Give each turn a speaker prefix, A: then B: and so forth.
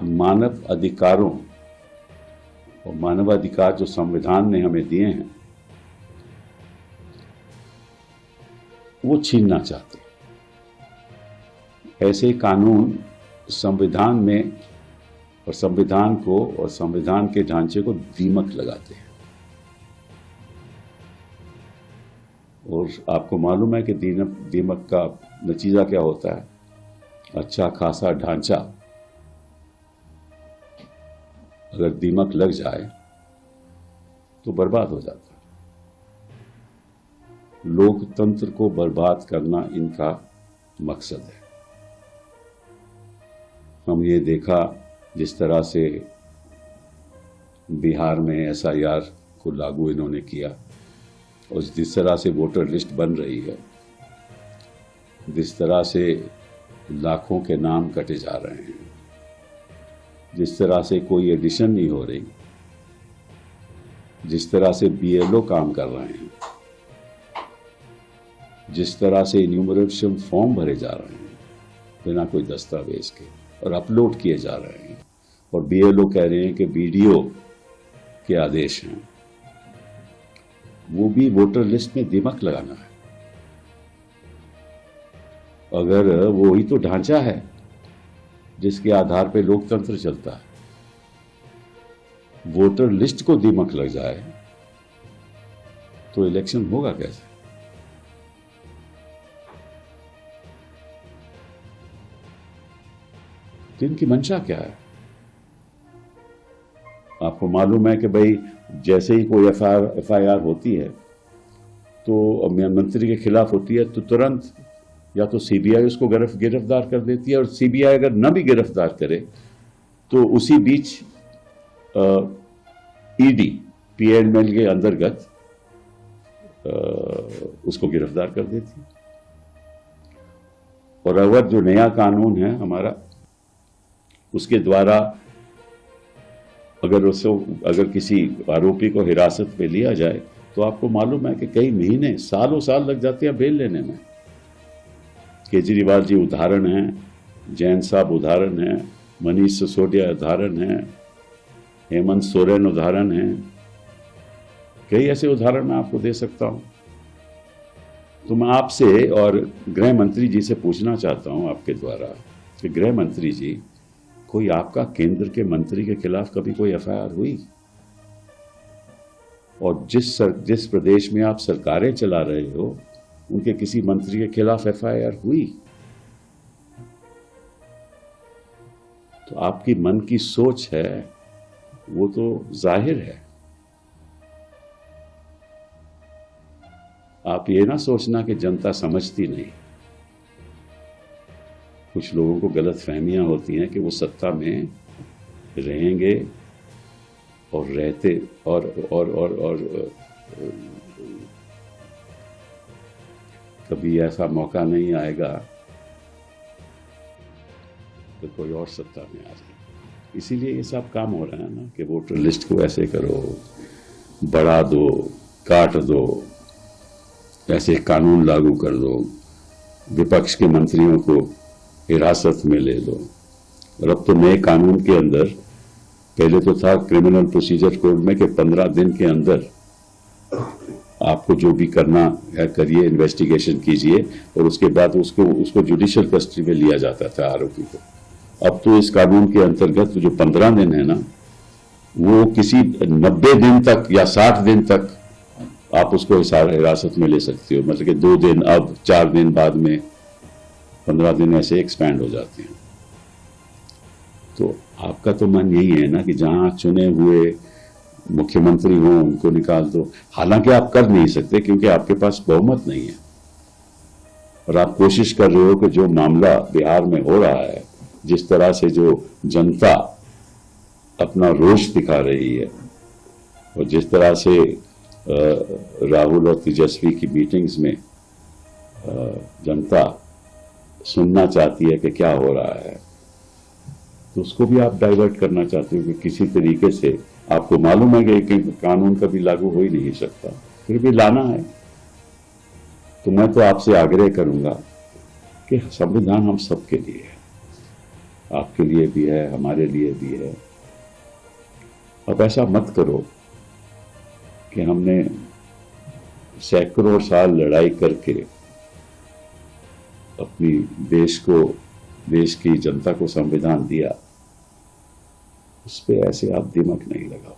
A: मानव अधिकारों और मानवाधिकार जो संविधान ने हमें दिए हैं वो छीनना चाहते हैं। ऐसे कानून संविधान में और संविधान को और संविधान के ढांचे को दीमक लगाते हैं। और आपको मालूम है कि दीमक का नतीजा क्या होता है? अच्छा खासा ढांचा अगर दीमक लग जाए तो बर्बाद हो जाता है। लोकतंत्र को बर्बाद करना इनका मकसद है। हम ये देखा जिस तरह से बिहार में एसआईआर को लागू इन्होंने किया और जिस तरह से वोटर लिस्ट बन रही है, जिस तरह से लाखों के नाम कटे जा रहे हैं, जिस तरह से कोई एडिशन नहीं हो रही, जिस तरह से बीएलओ काम कर रहे हैं, जिस तरह से इन्यूमरेशन फॉर्म भरे जा रहे हैं बिना कोई दस्तावेज के और अपलोड किए जा रहे हैं, और बीएलओ कह रहे हैं कि बीडीओ के आदेश हैं, वो भी वोटर लिस्ट में दीमक लगाना है। अगर वो ही तो ढांचा है जिसके आधार पे लोकतंत्र चलता है, वोटर लिस्ट को दीमक लग जाए तो इलेक्शन होगा कैसे? तो इनकी मंशा क्या है? आपको मालूम है कि भाई जैसे ही कोई एफआईआर होती है तो मंत्री के खिलाफ होती है तो तुरंत या तो सीबीआई उसको गिरफ्तार कर देती है, और सीबीआई अगर न भी गिरफ्तार करे तो उसी बीच ईडी पीएमएल के अंतर्गत उसको गिरफ्तार कर देती है। और अगर जो नया कानून है हमारा, उसके द्वारा अगर किसी आरोपी को हिरासत में लिया जाए तो आपको मालूम है कि कई महीने सालों साल लग जाते हैं बेल लेने में। केजरीवाल जी उदाहरण हैं, जैन साहब उदाहरण हैं, मनीष सिसोदिया उदाहरण हैं, हेमंत सोरेन उदाहरण हैं, कई ऐसे उदाहरण मैं आपको दे सकता हूं। तो मैं आपसे और गृह मंत्री जी से पूछना चाहता हूं आपके द्वारा कि गृह मंत्री जी, कोई आपका केंद्र के मंत्री के खिलाफ कभी कोई एफआईआर हुई? और जिस प्रदेश में आप सरकारें चला रहे हो उनके किसी मंत्री के खिलाफ एफआईआर हुई? तो आपकी मन की सोच है वो तो जाहिर है। आप ये ना सोचना कि जनता समझती नहीं। कुछ लोगों को गलत फहमियां होती हैं कि वो सत्ता में रहेंगे और रहते और कभी ऐसा मौका नहीं आएगा तो कोई और सत्ता में आ जाए। इसीलिए ये सब काम हो रहा है ना कि वोटर लिस्ट को ऐसे करो, बढ़ा दो, काट दो, ऐसे कानून लागू कर दो, विपक्ष के मंत्रियों को हिरासत में ले लो। और अब तो नए कानून के अंदर, पहले तो था क्रिमिनल प्रोसीजर कोड में कि 15 दिन के अंदर आपको जो भी करना है करिए, इन्वेस्टिगेशन कीजिए और उसके बाद उसको जुडिशियल कस्टडी में लिया जाता था आरोपी को। अब तो इस कानून के अंतर्गत जो 15 दिन है ना, वो किसी 90 दिन तक या 60 दिन तक आप उसको हिरासत में ले सकते हो। मतलब कि 2 दिन, अब 4 दिन, बाद में 15 दिन ऐसे एक्सपैंड हो जाते हैं। तो आपका तो मन यही है ना कि जहां चुने हुए मुख्यमंत्री हों उनको निकाल दो। हालांकि आप कर नहीं सकते क्योंकि आपके पास बहुमत नहीं है, और आप कोशिश कर रहे हो कि जो मामला बिहार में हो रहा है, जिस तरह से जो जनता अपना रोष दिखा रही है और जिस तरह से राहुल और तेजस्वी की मीटिंग्स में जनता सुनना चाहती है कि क्या हो रहा है, तो उसको भी आप डाइवर्ट करना चाहते हो कि किसी तरीके से। आपको मालूम है कि कानून कभी लागू हो ही नहीं सकता, फिर भी लाना है। तो मैं तो आपसे आग्रह करूंगा कि संविधान हम सबके लिए है, आपके लिए भी है, हमारे लिए भी है। अब ऐसा मत करो कि हमने सैकड़ों साल लड़ाई करके अपनी देश की जनता को संविधान दिया, उस पर ऐसे आप दिमाग नहीं लगाओ।